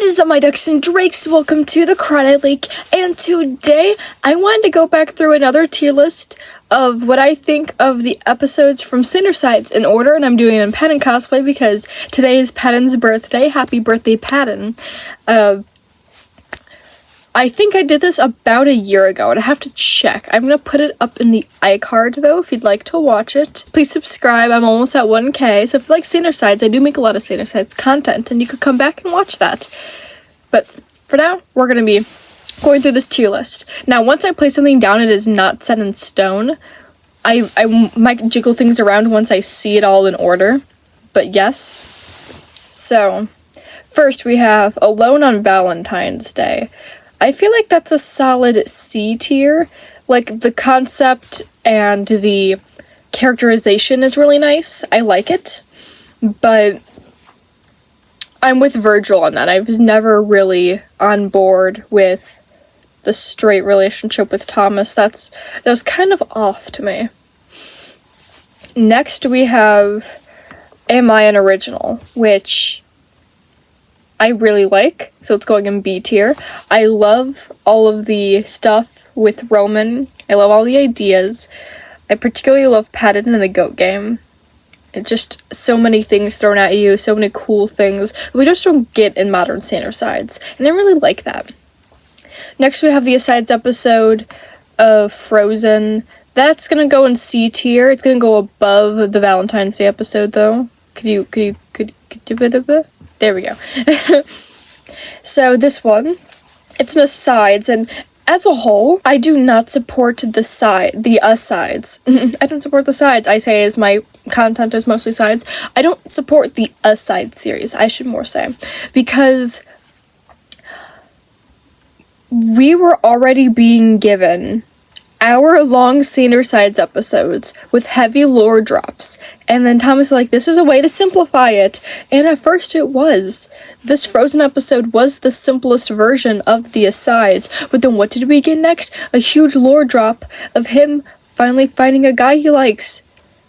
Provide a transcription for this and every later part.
What is up, my ducks and drakes? Welcome to the Crawdad Lake, and today I wanted to go back through another tier list of what I think of the episodes from Sides in order, and I'm doing it in Patton cosplay because today is Patton's birthday. Happy birthday, Patton. I think I did this about a year ago, and I have to check. I'm going to put it up in the iCard, though, if you'd like to watch it. Please subscribe. I'm almost at 1K, so if you like Sides, I do make a lot of Sides content, and you could come back and watch that. But for now, we're going to be going through this tier list. Now, once I place something down, it is not set in stone. I might jiggle things around once I see it all in order, but yes. So, first we have Alone on Valentine's Day. I feel like that's a solid C tier. Like, the concept and the characterization is really nice. I like it, but I'm with Virgil on that. I was never really on board with the straight relationship with Thomas. That was kind of off to me. Next we have Am I an Original, which I really like, so it's going in B tier. I love all of the stuff with Roman. I love all the ideas. I particularly love Patton and the goat game. It just so many things thrown at you, so many cool things that we just don't get in modern Sides, and I really like that. Next we have the Asides episode of Frozen. That's gonna go in C tier. It's gonna go above the Valentine's Day episode, though. Could you there we go. So this one, it's an asides, and as a whole, I do not support the asides. I don't support the sides. I say as my content is mostly sides. I don't support the aside series, I should more say, because we were already being given hour-long Sides episodes with heavy lore drops, and then Thomas is like, this is a way to simplify it, and at first it was. This Frozen episode was the simplest version of the asides, but then what did we get next? A huge lore drop of him finally finding a guy he likes.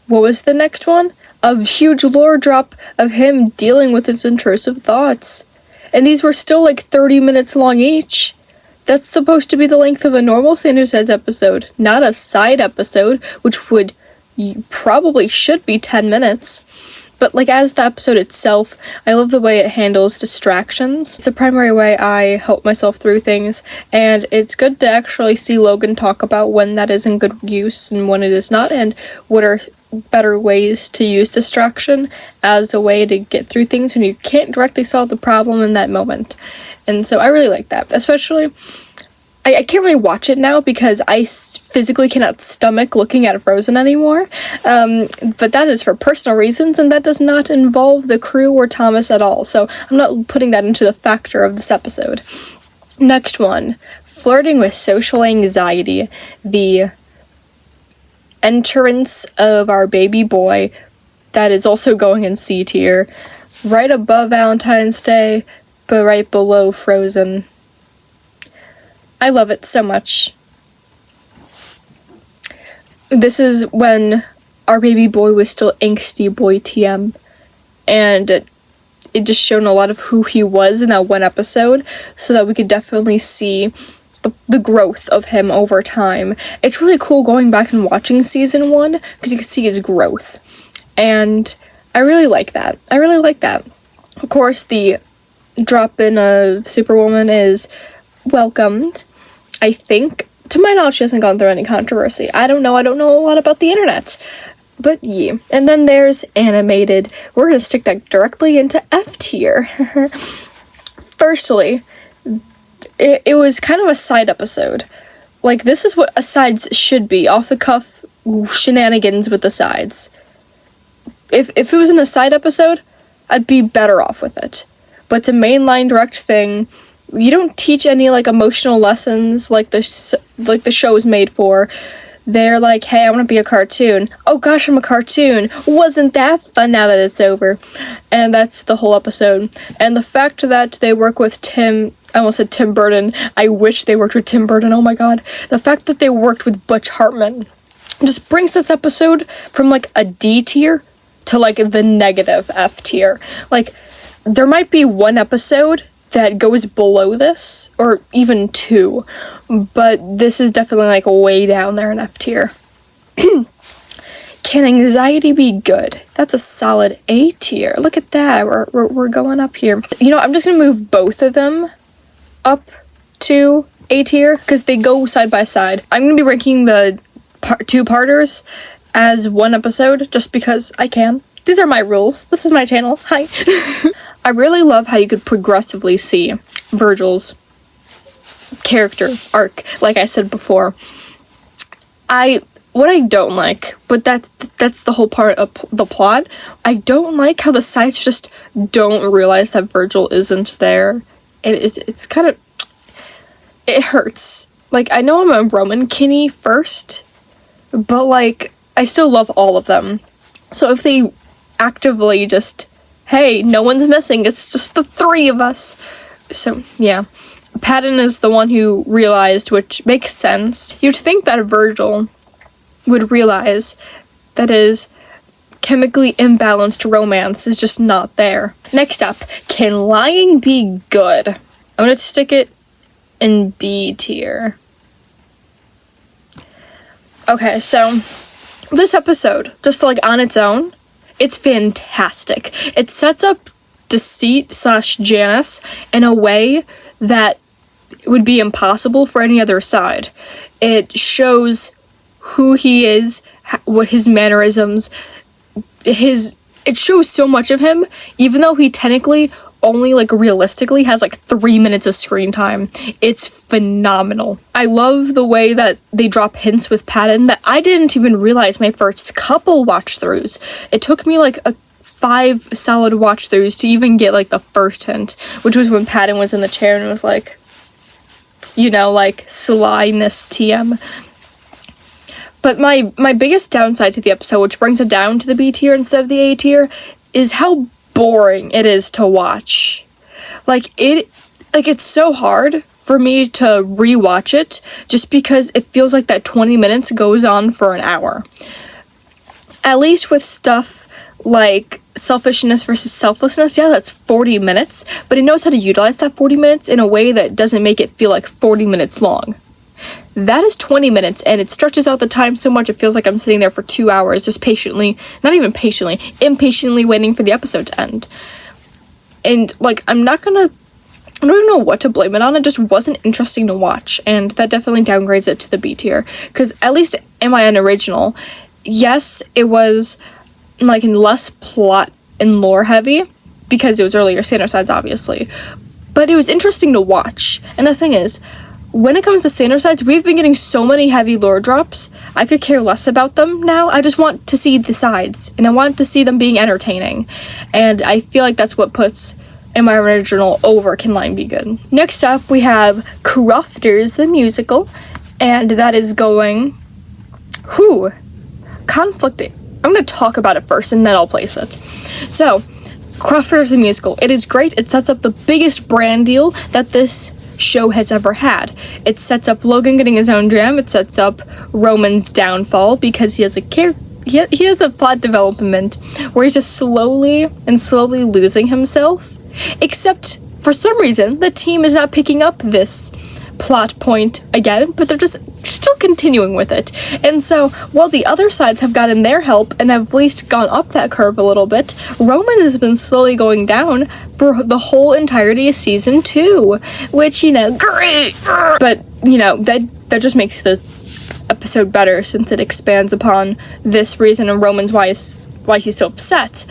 What was the next one? A huge lore drop of him dealing with his intrusive thoughts. And these were still like 30 minutes long each. That's supposed to be the length of a normal Sides episode, not a side episode, which probably should be 10 minutes. But like as the episode itself, I love the way it handles distractions. It's a primary way I help myself through things, and it's good to actually see Logan talk about when that is in good use and when it is not, and what are better ways to use distraction as a way to get through things when you can't directly solve the problem in that moment. And so I really like that, especially I can't really watch it now because I physically cannot stomach looking at Frozen anymore, but that is for personal reasons, and that does not involve the crew or Thomas at all, so I'm not putting that into the factor of this episode. Next one, Flirting with Social Anxiety, the entrance of our baby boy, that is also going in C tier, right above Valentine's Day, but right below Frozen. I love it so much. This is when our baby boy was still angsty boy TM, and it just shown a lot of who he was in that one episode, so that we could definitely see the growth of him over time. It's really cool going back and watching season 1, because you can see his growth, and I really like that. Of course, the drop-in of Superwoman is welcomed. I think, to my knowledge, she hasn't gone through any controversy. I don't know a lot about the internet. But yeah. And then there's animated. We're gonna stick that directly into F tier. Firstly, it was kind of a side episode. Like, this is what asides should be. Off the cuff shenanigans with the sides. If it was an aside episode, I'd be better off with it. But it's a mainline direct thing. You don't teach any like emotional lessons like the show is made for. They're like, hey, I want to be a cartoon. Oh gosh, I'm a cartoon. Wasn't that fun now that it's over? And that's the whole episode. And the fact that they work with I almost said Tim Burton. I wish they worked with Tim Burton. Oh my god. The fact that they worked with Butch Hartman just brings this episode from like a D tier to like the negative F tier. Like, there might be one episode that goes below this, or even 2, but this is definitely like way down there in F tier. Can anxiety be good? That's a solid A tier. Look at that, we're going up here. You know, I'm just gonna move both of them up to A tier because they go side by side. I'm gonna be ranking the two-parters as one episode just because I can. These are my rules. This is my channel. Hi. I really love how you could progressively see Virgil's character arc, like I said before. What I don't like, but that's the whole part of the plot, I don't like how the sides just don't realize that Virgil isn't there. And it's kind of, it hurts. Like, I know I'm a Roman Kinney first, but like, I still love all of them. So if they actively just, hey, no one's missing, it's just the 3 of us. So, yeah. Patton is the one who realized, which makes sense. You'd think that Virgil would realize that his chemically imbalanced romance is just not there. Next up, can lying be good? I'm gonna stick it in B tier. Okay, so this episode, just like on its own, it's fantastic. It sets up Deceit / Janice in a way that would be impossible for any other side. It shows who he is, what his mannerisms, it shows so much of him, even though he technically only, like, realistically has like 3 minutes of screen time. It's phenomenal. I love the way that they drop hints with Patton that I didn't even realize my first couple watch throughs. It took me like 5 solid watch throughs to even get like the first hint, which was when Patton was in the chair and was like, you know, like, slyness TM. But my biggest downside to the episode, which brings it down to the B tier instead of the A tier, is how boring it is to watch. It's so hard for me to rewatch it just because it feels like that 20 minutes goes on for an hour. At least with stuff like selfishness versus selflessness, yeah, that's 40 minutes, but it knows how to utilize that 40 minutes in a way that doesn't make it feel like 40 minutes long. That is 20 minutes, and it stretches out the time so much it feels like I'm sitting there for 2 hours just patiently, not even patiently, impatiently waiting for the episode to end. And, like, I don't even know what to blame it on. It just wasn't interesting to watch, and that definitely downgrades it to the B tier. Because at least am I an original? Yes, it was, like, less plot and lore heavy, because it was earlier Sandersides, obviously. But it was interesting to watch. And the thing is, when it comes to Sandersides, we've been getting so many heavy lore drops, I could care less about them now. I just want to see the sides, and I want to see them being entertaining. And I feel like that's what puts Am I Original over Can Line Be Good? Next up, we have Crofters the Musical, and that is going... conflicting. I'm going to talk about it first, and then I'll place it. So, Crofters the Musical. It is great. It sets up the biggest brand deal that this show has ever had. It sets up Logan getting his own jam. It sets up Roman's downfall because he has a plot development where he's just slowly losing himself. Except for some reason the team is not picking up this plot point again, but they're just still continuing with it. And so while the other sides have gotten their help and have at least gone up that curve a little bit, Roman has been slowly going down for the whole entirety of season 2, which, you know, great, but, you know, that just makes the episode better since it expands upon this reason and Roman's why he's so upset.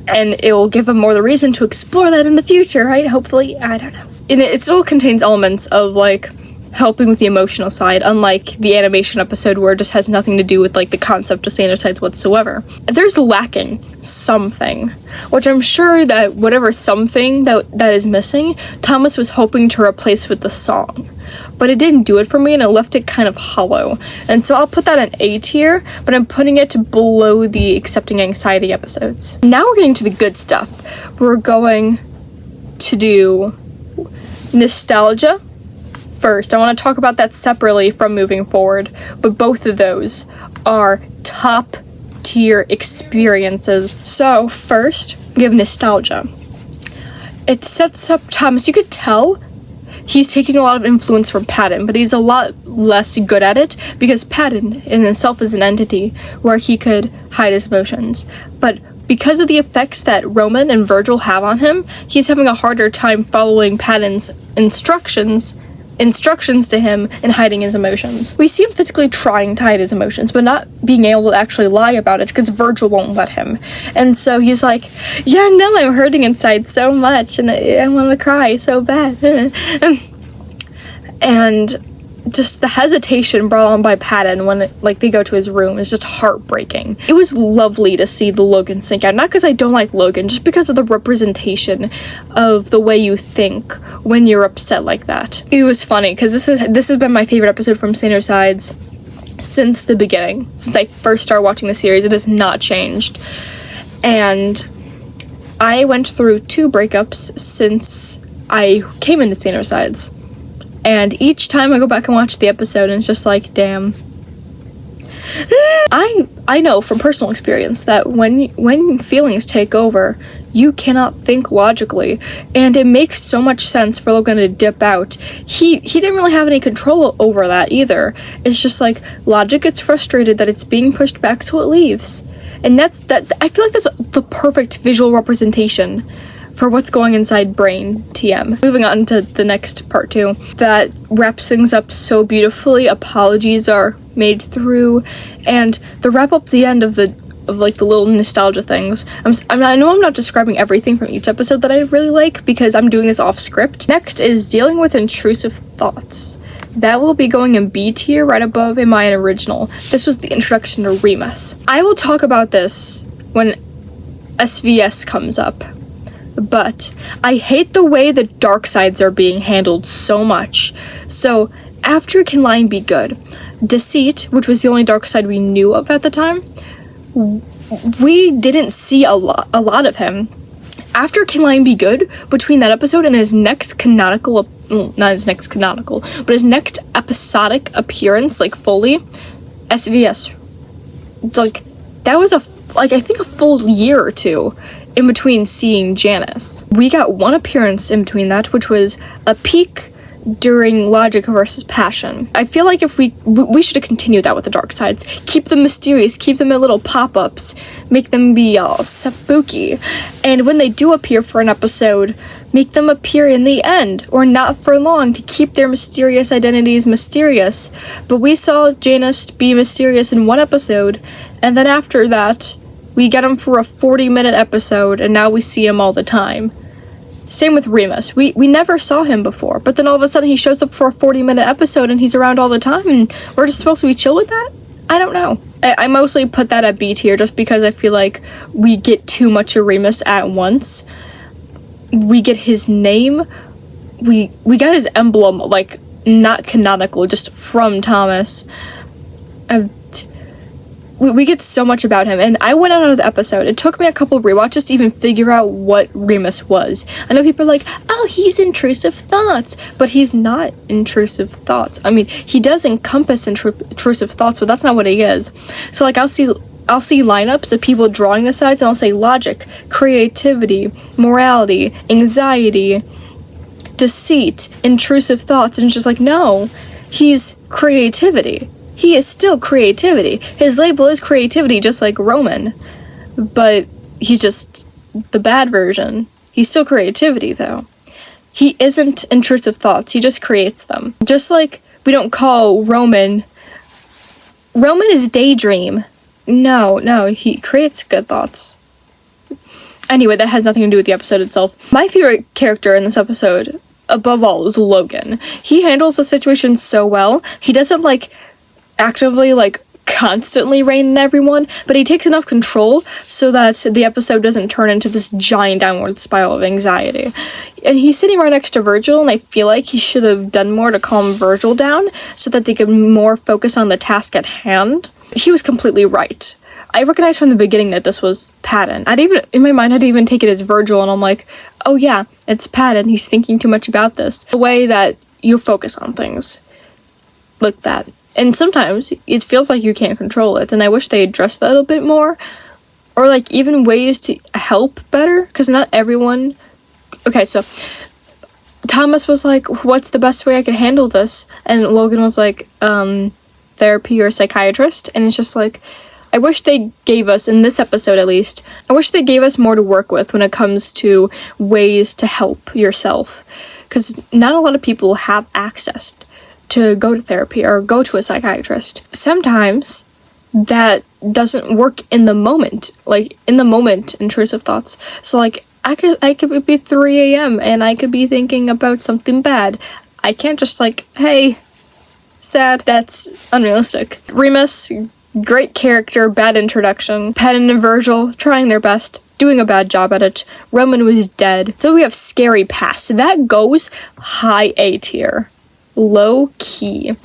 And it will give him more the reason to explore that in the future, right? Hopefully, I don't know. And it still contains elements of, like, helping with the emotional side, unlike the animation episode where it just has nothing to do with, like, the concept of Sandersides whatsoever. There's lacking something, which I'm sure that whatever something that is missing, Thomas was hoping to replace with the song. But it didn't do it for me, and it left it kind of hollow. And so I'll put that in A tier, but I'm putting it below the Accepting Anxiety episodes. Now we're getting to the good stuff. We're going to do nostalgia first. I want to talk about that separately from moving forward, but both of those are top tier experiences. So first, we have nostalgia. it sets up Thomas. You could tell he's taking a lot of influence from Patton, but he's a lot less good at it because Patton in itself is an entity where he could hide his emotions. But because of the effects that Roman and Virgil have on him, he's having a harder time following Patton's instructions to him and hiding his emotions. We see him physically trying to hide his emotions, but not being able to actually lie about it because Virgil won't let him. And so he's like, yeah, no, I'm hurting inside so much and I want to cry so bad. And just the hesitation brought on by Patton when they go to his room is just heartbreaking. It was lovely to see the Logan sink out, not because I don't like Logan, just because of the representation of the way you think when you're upset like that. It was funny because this has been my favorite episode from Saner Sides since the beginning. Since I first started watching the series, it has not changed. And I went through 2 breakups since I came into Saner Sides. And each time I go back and watch the episode, and it's just like, damn. I know from personal experience that when feelings take over, you cannot think logically, and it makes so much sense for Logan to dip out. He didn't really have any control over that either. It's just like logic gets frustrated that it's being pushed back, so it leaves. And I feel like that's the perfect visual representation for what's going inside brain TM. Moving on to the next part 2, that wraps things up so beautifully. Apologies are made through, and the wrap up the end of the little nostalgia things. I know I'm not describing everything from each episode that I really like because I'm doing this off script. Next is dealing with intrusive thoughts. That will be going in B tier right above in my original. This was the introduction to Remus. I will talk about this when SVS comes up. But I hate the way the dark sides are being handled so much. So after Can Lying Be Good, Deceit, which was the only dark side we knew of at the time, we didn't see a lot of him. After Can Lying Be Good, between that episode and his next canonical, not his next canonical, but his next episodic appearance, fully, SVS, that was I think a full year or 2 in between seeing Janice. We got 1 appearance in between that, which was a peek during Logic versus Passion. I feel like if we should have continued that with the dark sides. Keep them mysterious, keep them at little pop-ups, make them be all spooky. And when they do appear for an episode, make them appear in the end, or not for long, to keep their mysterious identities mysterious. But we saw Janice be mysterious in 1 episode, and then after that, we get him for a 40-minute episode, and now we see him all the time. Same with Remus. We never saw him before, but then all of a sudden he shows up for a 40-minute episode and he's around all the time, and we're just supposed to be chill with that? I don't know. I mostly put that at B tier just because I feel like we get too much of Remus at once. We get his name. We got his emblem, not canonical, just from Thomas. We get so much about him, and I went out of the episode. It took me a couple rewatches to even figure out what Remus was. I know people are like, oh, he's Intrusive Thoughts, but he's not Intrusive Thoughts. I mean, he does encompass intrusive thoughts, but that's not what he is. So, I'll see lineups of people drawing the sides, and I'll say logic, creativity, morality, anxiety, deceit, intrusive thoughts, and it's just no, he's creativity. He is still creativity. His label is creativity, just like Roman. But he's just the bad version. He's still creativity, though. He isn't intrusive thoughts. He just creates them. Just like we don't call Roman is daydream. No, he creates good thoughts. Anyway, that has nothing to do with the episode itself. My favorite character in this episode, above all, is Logan. He handles the situation so well. He doesn't, actively constantly rein in everyone, but he takes enough control so that the episode doesn't turn into this giant downward spiral of anxiety. And he's sitting right next to Virgil, and I feel like he should have done more to calm Virgil down so that they could more focus on the task at hand. He was completely right. I recognized from the beginning that this was Patton. In my mind, I'd even take it as Virgil, and I'm like, oh yeah, it's Patton. He's thinking too much about this. The way that you focus on things like that. And sometimes it feels like you can't control it, and I wish they addressed that a little bit more, or even ways to help better, because not everyone okay, so Thomas was like, what's the best way I can handle this? And Logan was like, therapy or psychiatrist. And it's just like, I wish they gave us, in this episode at least, I wish they gave us more to work with when it comes to ways to help yourself. Because not a lot of people have access to go to therapy or go to a psychiatrist. Sometimes that doesn't work in the moment, like in the moment intrusive thoughts. So like I could be 3 a.m. and I could be thinking about something bad. I can't just like, hey, sad. That's unrealistic. Remus, great character, bad introduction. Patton and Virgil trying their best, doing a bad job at it. Roman was dead. So we have scary past. That goes high A tier. Low key.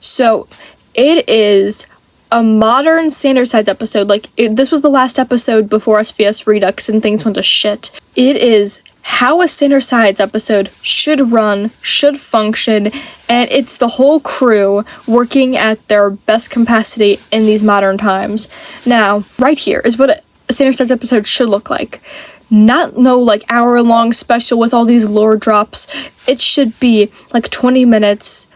So it is a modern Standard Sides episode. Like, this was the last episode before SVS Redux and things went to shit. It is how a Standard Sides episode should run, should function, and it's the whole crew working at their best capacity in these modern times. Now, right here is what a Standard Sides episode should look like. Not no like hour-long special with all these lore drops. It should be like 20 minutes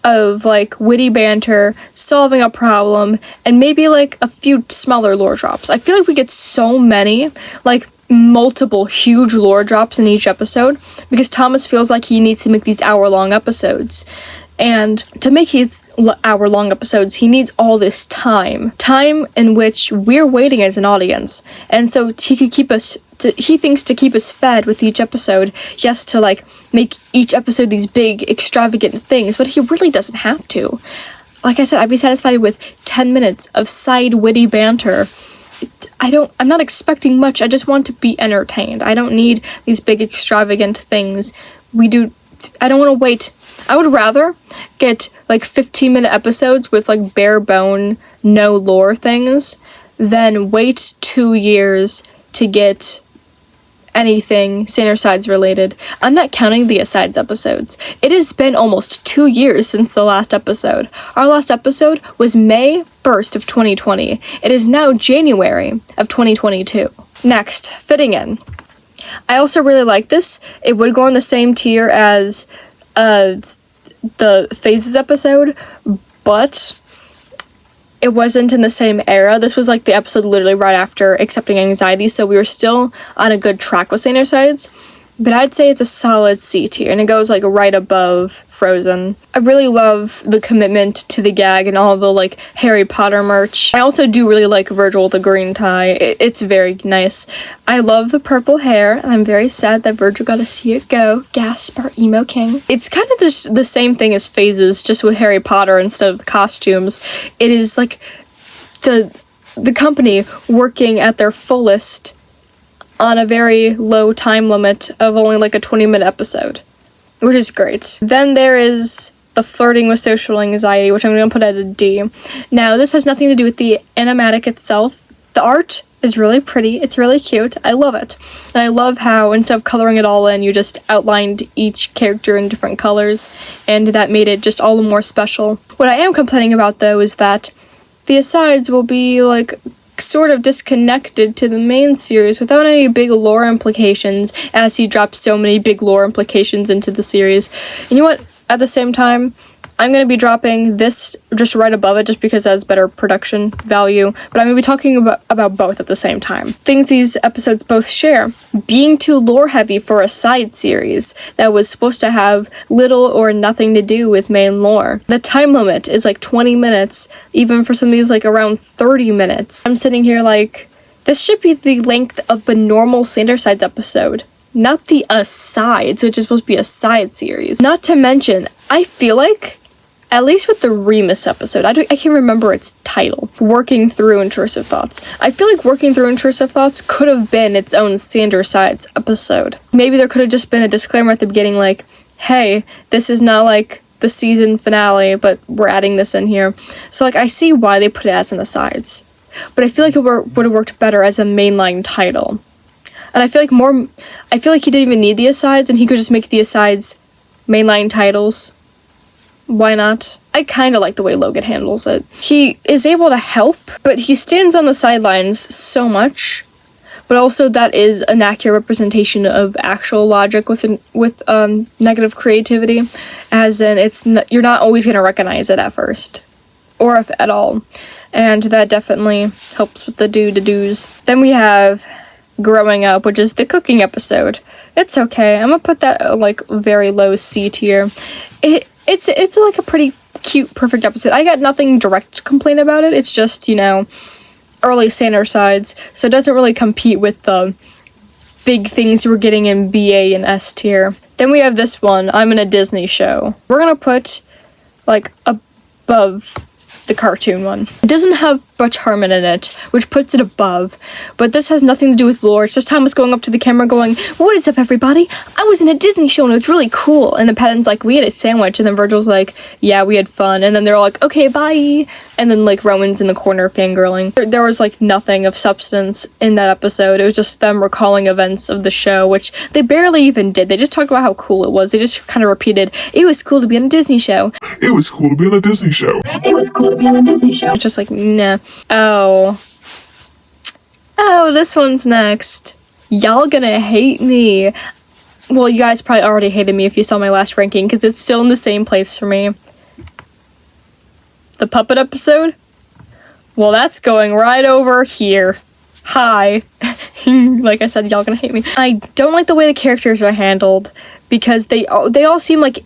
of like witty banter, solving a problem, and maybe like a few smaller lore drops. I feel like we get so many, like multiple huge lore drops in each episode because Thomas feels like he needs to make these hour-long episodes. And to make his hour-long episodes, he needs all this time in which we're waiting as an audience. And so he could keep us, he thinks to keep us fed with each episode, he has to like make each episode these big, extravagant things, but he really doesn't have to. Like I said, I'd be satisfied with 10 minutes of side witty banter. I'm not expecting much, I just want to be entertained. I don't need these big, extravagant things. I don't want to wait. I would rather get like 15-minute episodes with like bare bone, no lore things than wait 2 years to get anything Standard Sides related. I'm not counting the Asides episodes. It has been almost 2 years since the last episode. Our last episode was May 1st of 2020. It is now January of 2022. Next, fitting in. I also really like this. It would go on the same tier as the Phases episode, but it wasn't in the same era. This was like the episode literally right after Accepting Anxiety, so we were still on a good track with Standard Sides, but I'd say it's a solid C tier, and it goes like right above Frozen. I really love the commitment to the gag and all the like Harry Potter merch. I also do really like Virgil with the green tie. It's very nice. I love the purple hair, and I'm very sad that Virgil got to see it go. Gasp, our emo king. It's kind of the same thing as Phases, just with Harry Potter instead of the costumes. It is like the company working at their fullest on a very low time limit of only like a 20-minute episode, which is great. Then there is the Flirting with Social Anxiety, which I'm going to put at a D. Now, this has nothing to do with the animatic itself. The art is really pretty. It's really cute. I love it. And I love how instead of coloring it all in, you just outlined each character in different colors, and that made it just all the more special. What I am complaining about, though, is that the asides will be, like, sort of disconnected to the main series without any big lore implications, as he drops so many big lore implications into the series. And you know what? At the same time, I'm going to be dropping this just right above it just because it has better production value, but I'm going to be talking about both at the same time. Things these episodes both share: being too lore heavy for a side series that was supposed to have little or nothing to do with main lore. The time limit is like 20 minutes, even for some of these like around 30 minutes. I'm sitting here like, this should be the length of the normal Standard Sides episode, not the asides, which is supposed to be a side series. Not to mention, I feel like, at least with the Remus episode, I can't remember its title, Working Through Intrusive Thoughts. I feel like Working Through Intrusive Thoughts could have been its own Standard Sides episode. Maybe there could have just been a disclaimer at the beginning like, hey, this is not like the season finale, but we're adding this in here. So like, I see why they put it as an asides, but I feel like it would have worked better as a mainline title. And I feel like he didn't even need the asides, and he could just make the asides mainline titles. Why not? I kind of like the way Logan handles it. He is able to help, but he stands on the sidelines so much. but also that is an accurate representation of actual logic with negative creativity, as in you're not always going to recognize it at first, or if at all, and that definitely helps with the do-to-dos. Then we have Growing Up, which is the cooking episode. It's okay. I'm gonna put that like very low C tier. It's like a pretty cute, perfect episode. I got nothing direct to complain about it. It's just, you know, early standard sides, so it doesn't really compete with the big things we're getting in BA and S tier. Then we have this one, I'm in a Disney show. We're gonna put like above the cartoon one. It doesn't have Butch Harmon in it, which puts it above, but this has nothing to do with lore. It's just Thomas going up to the camera going, "What is up, everybody? I was in a Disney show and it was really cool." And then Patton's like, "We had a sandwich," and then Virgil's like, "Yeah, we had fun," and then they're all like, "Okay, bye," and then like Rowan's in the corner fangirling. There was like nothing of substance in that episode. It was just them recalling events of the show, which they barely even did. They just talked about how cool it was. They just kind of repeated, "It was cool to be on a Disney show. It was cool to be on a Disney show. It was cool to be on a Disney show." It's just like, nah. Oh, this one's next. Y'all gonna hate me. Well, you guys probably already hated me if you saw my last ranking, because it's still in the same place for me. The puppet episode? Well, that's going right over here. Hi. Like I said, y'all gonna hate me. I don't like the way the characters are handled, because they all seem like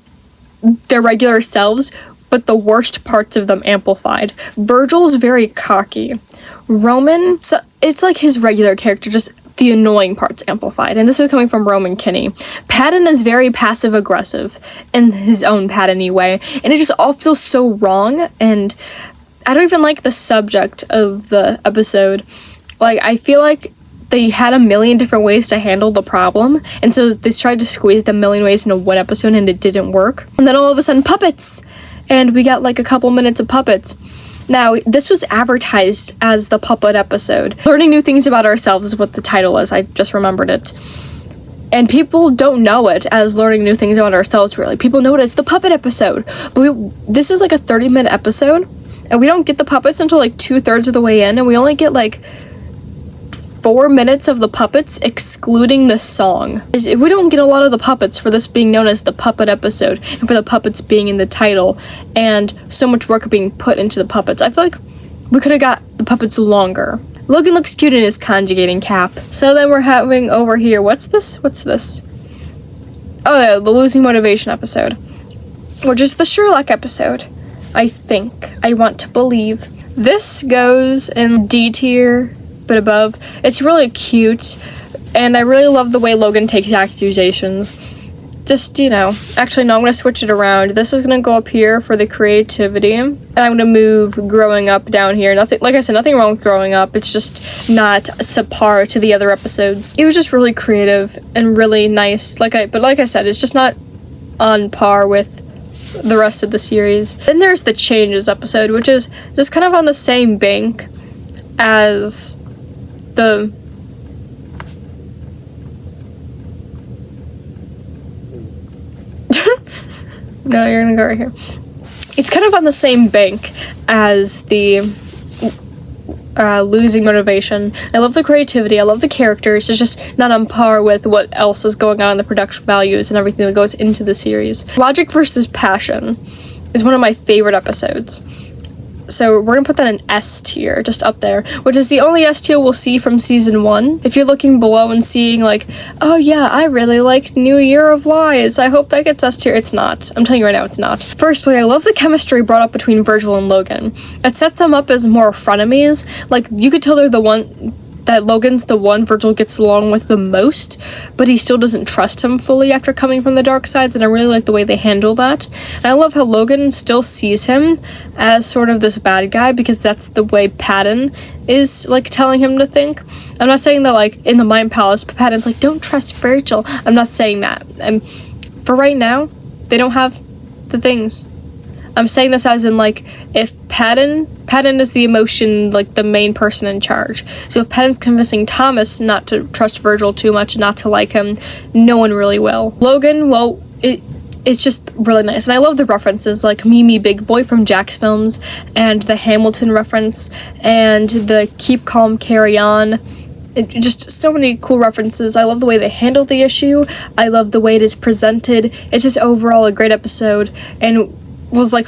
their regular selves, but the worst parts of them amplified. Virgil's very cocky. Roman, so it's like his regular character, just the annoying parts amplified. And this is coming from Roman Kinney. Patton is very passive-aggressive in his own Patton-y way, and it just all feels so wrong, and I don't even like the subject of the episode. Like, I feel like they had a million different ways to handle the problem, and so they tried to squeeze the million ways into one episode, and it didn't work. And then all of a sudden, puppets! And we got like a couple minutes of puppets. Now, this was advertised as the puppet episode. Learning new things about ourselves is what the title is. I just remembered it. And people don't know it as learning new things about ourselves, really. People know it as the puppet episode. But this is like a 30-minute episode, and we don't get the puppets until like 2/3 of the way in, and we only get like 4 minutes of the puppets, excluding the song. We don't get a lot of the puppets for this being known as the puppet episode, and for the puppets being in the title, and so much work being put into the puppets. I feel like we could have got the puppets longer. Logan looks cute in his conjugating cap. So then we're having over here, what's this? Oh yeah, the losing motivation episode. Which is the Sherlock episode, I think. I want to believe. This goes in D tier, but above. It's really cute, and I really love the way Logan takes accusations. Just, you know, actually no, I'm gonna switch it around. This is gonna go up here for the creativity, and I'm gonna move Growing Up down here. Nothing, like I said, nothing wrong with Growing Up. It's just not subpar to the other episodes. It was just really creative and really nice. Like I said, it's just not on par with the rest of the series. Then there's the Changes episode, which is just kind of on the same bank as the no, you're gonna go right here. It's kind of on the same bank as the losing motivation. I love the creativity, I love the characters. It's just not on par with what else is going on in the production values and everything that goes into the series. Logic versus Passion is one of my favorite episodes. So we're gonna put that in S tier, just up there, which is the only S tier we'll see from season 1. If you're looking below and seeing like, oh yeah, I really like New Year of Lies, I hope that gets S tier, it's not. I'm telling you right now, it's not. Firstly, I love the chemistry brought up between Virgil and Logan. It sets them up as more frenemies. Like, you could tell they're the one that Logan's the one Virgil gets along with the most, but he still doesn't trust him fully after coming from the dark sides, and I really like the way they handle that. And I love how Logan still sees him as sort of this bad guy, because that's the way Patton is, like, telling him to think. I'm not saying that, like, in the Mind Palace, Patton's like, don't trust Virgil. I'm not saying that. For right now, they don't have the things. I'm saying this as in, like, if Patton is the emotion, like, the main person in charge. So if Patton's convincing Thomas not to trust Virgil too much and not to like him, no one really will. Logan, well, it's just really nice. And I love the references, like Mimi Big Boy from Jack's films, and the Hamilton reference, and the Keep Calm, Carry On. Just so many cool references. I love the way they handled the issue. I love the way it is presented. It's just overall a great episode, and was like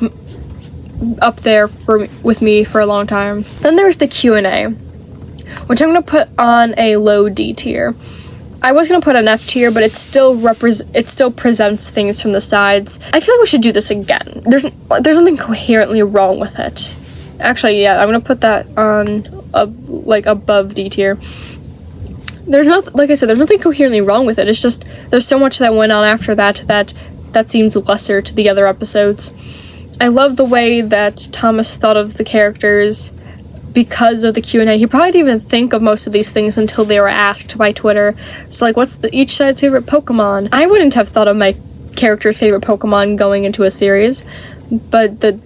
up there with me for a long time. Then there's the Q&A, which I'm gonna put on a low D tier. I was gonna put an F tier, but it still presents things from the sides. I feel like we should do this again. There's nothing coherently wrong with it. Actually, yeah, I'm gonna put that on above D tier. Like I said, there's nothing coherently wrong with it. It's just there's so much that went on after that seems lesser to the other episodes. I love the way that Thomas thought of the characters because of the Q&A. He probably didn't even think of most of these things until they were asked by Twitter. So like, what's each side's favorite Pokemon? I wouldn't have thought of my character's favorite Pokemon going into a series, but the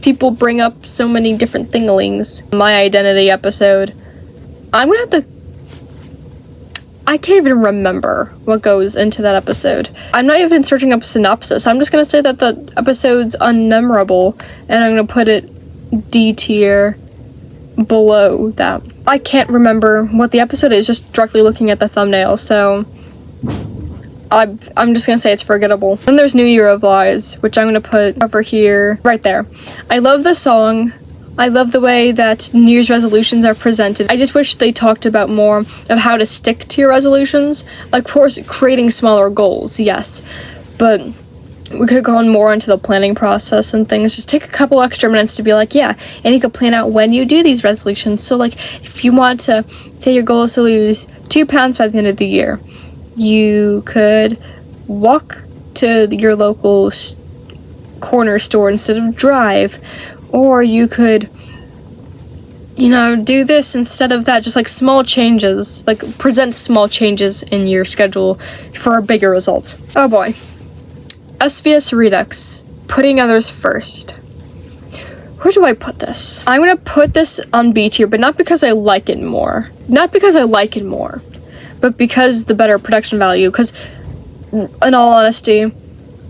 people bring up so many different thingalings. My identity episode, I can't even remember what goes into that episode. I'm not even searching up a synopsis. I'm just gonna say that the episode's unmemorable, and I'm gonna put it D tier below that. I can't remember what the episode is just directly looking at the thumbnail, so I'm just gonna say it's forgettable. Then there's New Year of Lies, which I'm gonna put over here, right there. I love the song. I love the way that New Year's resolutions are presented. I just wish they talked about more of how to stick to your resolutions. Like, of course, creating smaller goals, yes, but we could have gone more into the planning process and things. Just take a couple extra minutes to be like, yeah, and you could plan out when you do these resolutions. So, like, if you want to, say your goal is to lose 2 pounds by the end of the year, you could walk to your local corner store instead of drive. Or you could, do this instead of that. Just like small changes, like present small changes in your schedule for bigger results. Oh boy. SVS Redux, putting others first. Where do I put this? I'm gonna put this on B tier, but not because I like it more. But because the better production value. Because, in all honesty,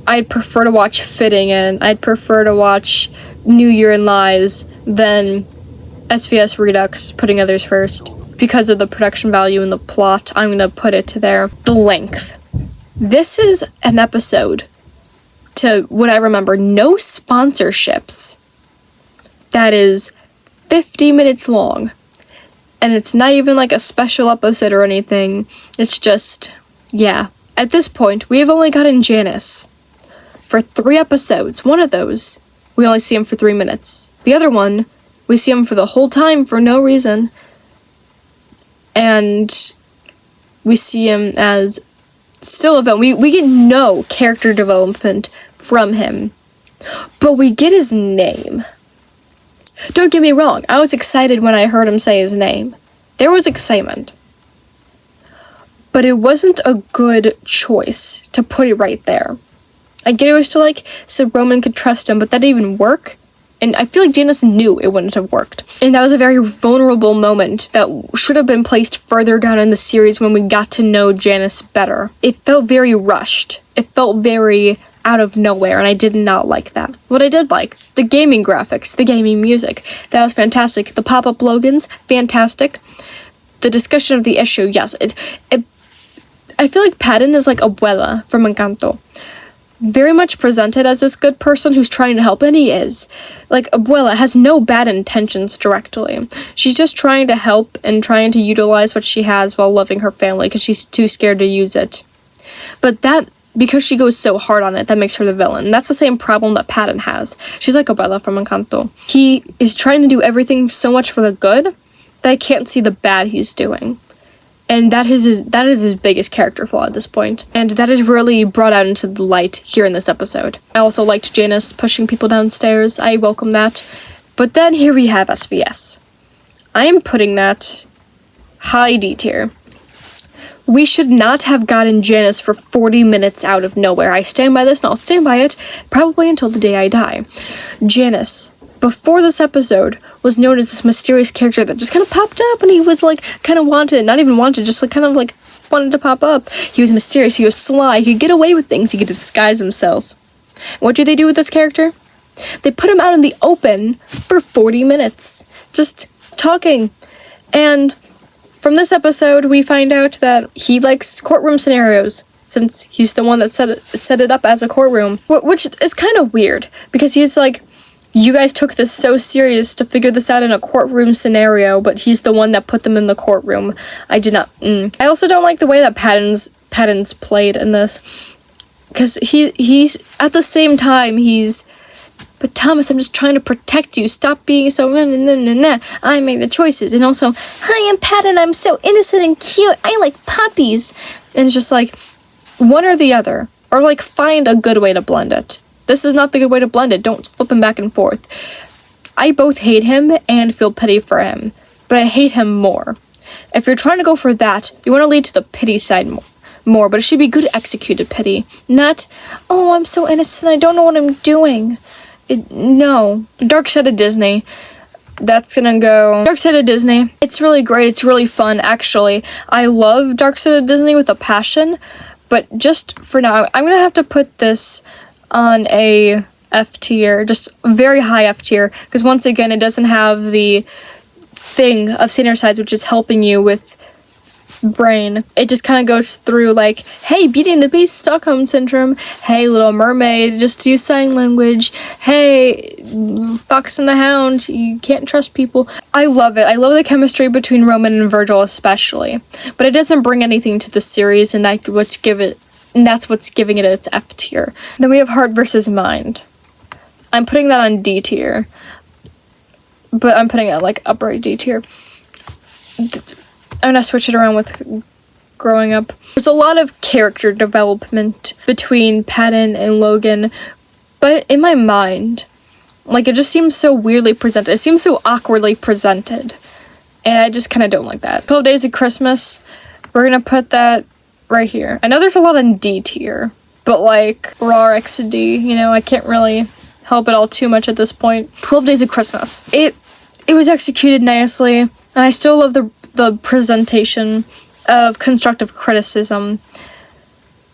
I'd prefer to watch Fitting and I'd prefer to watch New Year and Lies than SVS Redux, putting others first. Because of the production value and the plot, I'm gonna put it to there. The length. This is an episode, to what I remember, no sponsorships, that is 50 minutes long. And it's not even like a special episode or anything. It's just, yeah. At this point, we have only gotten Janice for 3 episodes. One of those, we only see him for 3 minutes. The other one, we see him for the whole time for no reason. And we see him as still a villain. We get no character development from him. But we get his name. Don't get me wrong, I was excited when I heard him say his name. There was excitement. But it wasn't a good choice to put it right there. I get it was to so Roman could trust him, but that didn't even work. And I feel like Janice knew it wouldn't have worked. And that was a very vulnerable moment that should have been placed further down in the series when we got to know Janice better. It felt very rushed. It felt very out of nowhere, and I did not like that. What I did like, the gaming graphics, the gaming music, that was fantastic. The pop-up logins, fantastic. The discussion of the issue, yes. I feel like Patton is like Abuela from Encanto. Very much presented as this good person who's trying to help, and he is. Like, Abuela has no bad intentions directly. She's just trying to help and trying to utilize what she has while loving her family because she's too scared to use it. But that, because she goes so hard on it, that makes her the villain. That's the same problem that Patton has. She's like Abuela from Encanto. He is trying to do everything so much for the good that I can't see the bad he's doing. And that is his biggest character flaw at this point. And that is really brought out into the light here in this episode. I also liked Janice pushing people downstairs. I welcome that. But then here we have SVS. I am putting that high D tier. We should not have gotten Janice for 40 minutes out of nowhere. I stand by this and I'll stand by it probably until the day I die. Janice, before this episode, was known as this mysterious character that just kind of popped up, and he was kind of wanted, not even wanted, just wanted to pop up. He was mysterious, he was sly, he could get away with things, he could disguise himself. What do they do with this character? They put him out in the open for 40 minutes, just talking. And from this episode, we find out that he likes courtroom scenarios, since he's the one that set it up as a courtroom. Which is kind of weird, because he's like, you guys took this so serious to figure this out in a courtroom scenario, but he's the one that put them in the courtroom. I did not. I also don't like the way that Patton's played in this, because he's at the same time but Thomas, I'm just trying to protect you. Stop being so I make the choices. And also, hi, I'm Patton. I'm so innocent and cute. I like puppies. And it's just like one or the other, or like find a good way to blend it. This is not the good way to blend it. Don't flip him back and forth. I both hate him and feel pity for him, but I hate him more. If you're trying to go for that, you want to lead to the pity side more, but it should be good executed pity. Not, oh, I'm so innocent, I don't know what I'm doing. No. Dark Side of Disney. That's gonna go Dark Side of Disney. It's really great. It's really fun, actually. I love Dark Side of Disney with a passion, but just for now, I'm gonna have to put this on a F tier, just very high F tier, because once again, it doesn't have the thing of senior sides, which is helping you with brain. It just kind of goes through like, hey, Beauty and the Beast, Stockholm Syndrome, hey, Little Mermaid, just use sign language, hey, Fox and the Hound, you can't trust people. I love it. I love the chemistry between Roman and Virgil especially, but it doesn't bring anything to the series, and that's what's giving it its F tier. Then we have Heart versus Mind. I'm putting that on D tier, but I'm putting it like upper D tier. I'm gonna switch it around with growing up. There's a lot of character development between Patton and Logan, but in my mind, like, it just seems so weirdly presented. It seems so awkwardly presented, and I just kind of don't like that. 12 Days of Christmas, we're gonna put that right here. I know there's a lot in D tier, but like raw X to D, you know, I can't really help it all too much at this point. 12 Days of Christmas. It was executed nicely, and I still love the presentation of constructive criticism.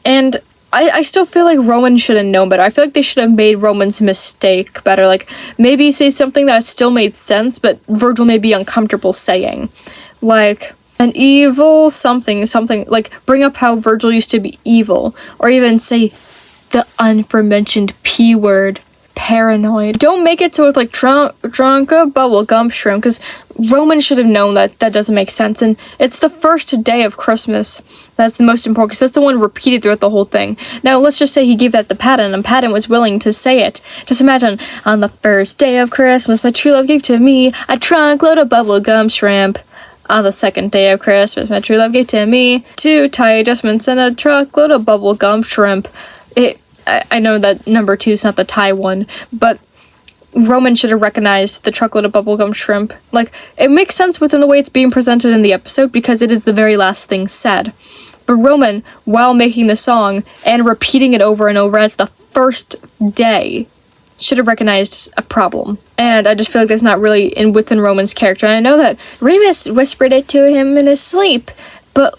And I still feel like Roman should have known better. I feel like they should have made Roman's mistake better. Like, maybe say something that still made sense, but Virgil may be uncomfortable saying. Like, an evil something, like, bring up how Virgil used to be evil. Or even say the aforementioned P word. Paranoid. Don't make it so it's like drunk a bubblegum shrimp, because Roman should have known that doesn't make sense, and it's the first day of Christmas that's the most important, because that's the one repeated throughout the whole thing. Now, let's just say he gave that to Patton, and Patton was willing to say it. Just imagine, on the first day of Christmas, my true love gave to me a trunk load of bubblegum shrimp. On the second day of Christmas, my true love gave to me 2 tie adjustments and a truckload of bubblegum shrimp. I know that number 2 is not the Thai one, but Roman should have recognized the truckload of bubblegum shrimp. Like, it makes sense within the way it's being presented in the episode, because it is the very last thing said. But Roman, while making the song and repeating it over and over as the first day, should have recognized a problem. And I just feel like that's not really within Roman's character. And I know that Remus whispered it to him in his sleep, but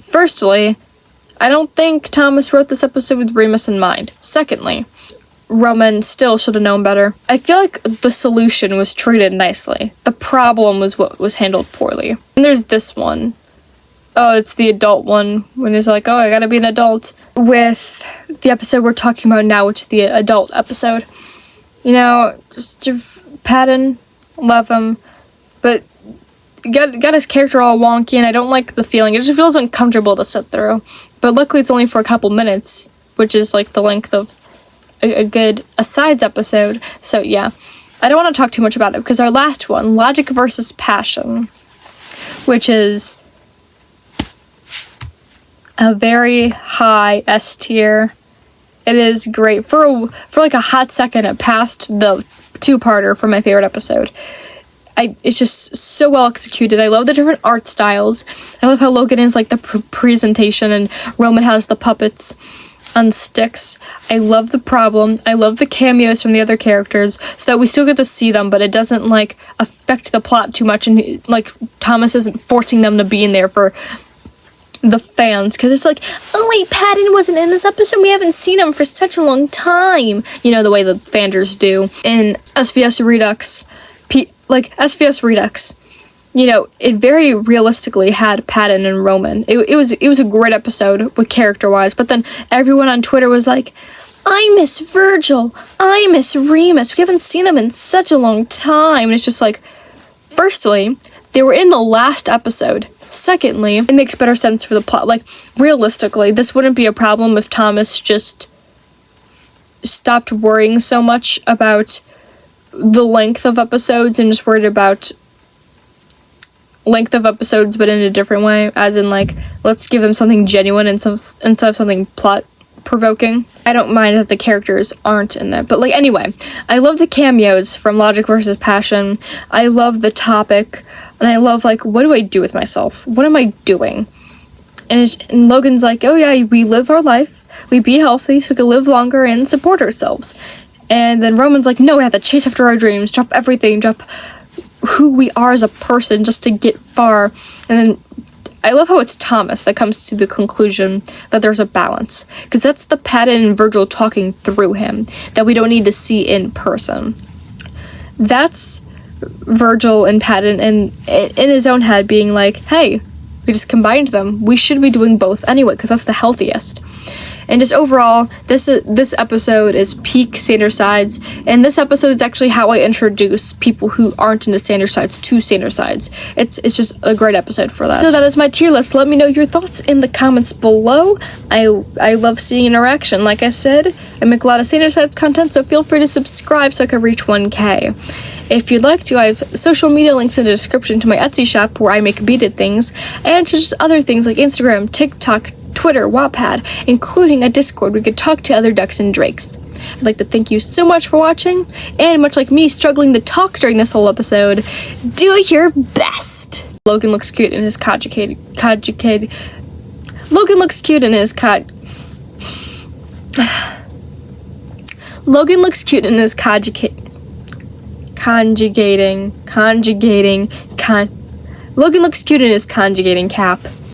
firstly, I don't think Thomas wrote this episode with Remus in mind. Secondly, Roman still should have known better. I feel like the solution was treated nicely. The problem was what was handled poorly. And there's this one. Oh, it's the adult one, when he's like, oh, I gotta be an adult. With the episode we're talking about now, which is the adult episode. You know, just Patton, love him, but got his character all wonky, and I don't like the feeling. It just feels uncomfortable to sit through. But luckily it's only for a couple minutes, which is like the length of a sides episode. So yeah, I don't want to talk too much about it, because our last one, Logic versus Passion, which is a very high S tier. It is great. For like a hot second, it passed the 2-parter for my favorite episode. It's just so well executed. I love the different art styles. I love how Logan is like the presentation, and Roman has the puppets on sticks. I love the problem. I love the cameos from the other characters, so that we still get to see them, but it doesn't like affect the plot too much, and like Thomas isn't forcing them to be in there for the fans, because it's like, oh wait, Patton wasn't in this episode, we haven't seen him for such a long time, you know, the way the fanders do. In SVS Redux, SVS Redux, you know, it very realistically had Patton and Roman. It was a great episode with character-wise, but then everyone on Twitter was like, I miss Virgil, I miss Remus, we haven't seen them in such a long time. And it's just like, firstly, they were in the last episode. Secondly, it makes better sense for the plot. Like, realistically, this wouldn't be a problem if Thomas just stopped worrying so much about the length of episodes and just worried about length of episodes but in a different way, as in like, let's give them something genuine instead of something plot provoking. I don't mind that the characters aren't in it, but like, anyway, I love the cameos from Logic versus Passion. I love the topic, and I love, like, what do I do with myself? What am I doing? And Logan's like, oh yeah, we live our life, we be healthy so we can live longer and support ourselves. And then Roman's like, no, we have to chase after our dreams, drop everything, drop who we are as a person just to get far. And then I love how it's Thomas that comes to the conclusion that there's a balance, because that's the Patton and Virgil talking through him that we don't need to see in person. That's Virgil and Patton in his own head being like, hey, we just combined them. We should be doing both anyway, because that's the healthiest. And just overall, this episode is peak Sander Sides, and this episode is actually how I introduce people who aren't into Sander Sides to Sander Sides. It's just a great episode for that. So that is my tier list. Let me know your thoughts in the comments below. I love seeing interaction. Like I said, I make a lot of Sander Sides content, so feel free to subscribe so I can reach 1K. If you'd like to, I have social media links in the description to my Etsy shop where I make beaded things, and to just other things like Instagram, TikTok, Twitter, Wattpad, including a Discord where we could talk to other ducks and drakes. I'd like to thank you so much for watching, and much like me struggling to talk during this whole episode, do your best! Logan looks cute in his Logan looks cute in his Logan looks cute in his Logan looks cute in his conjugating cap.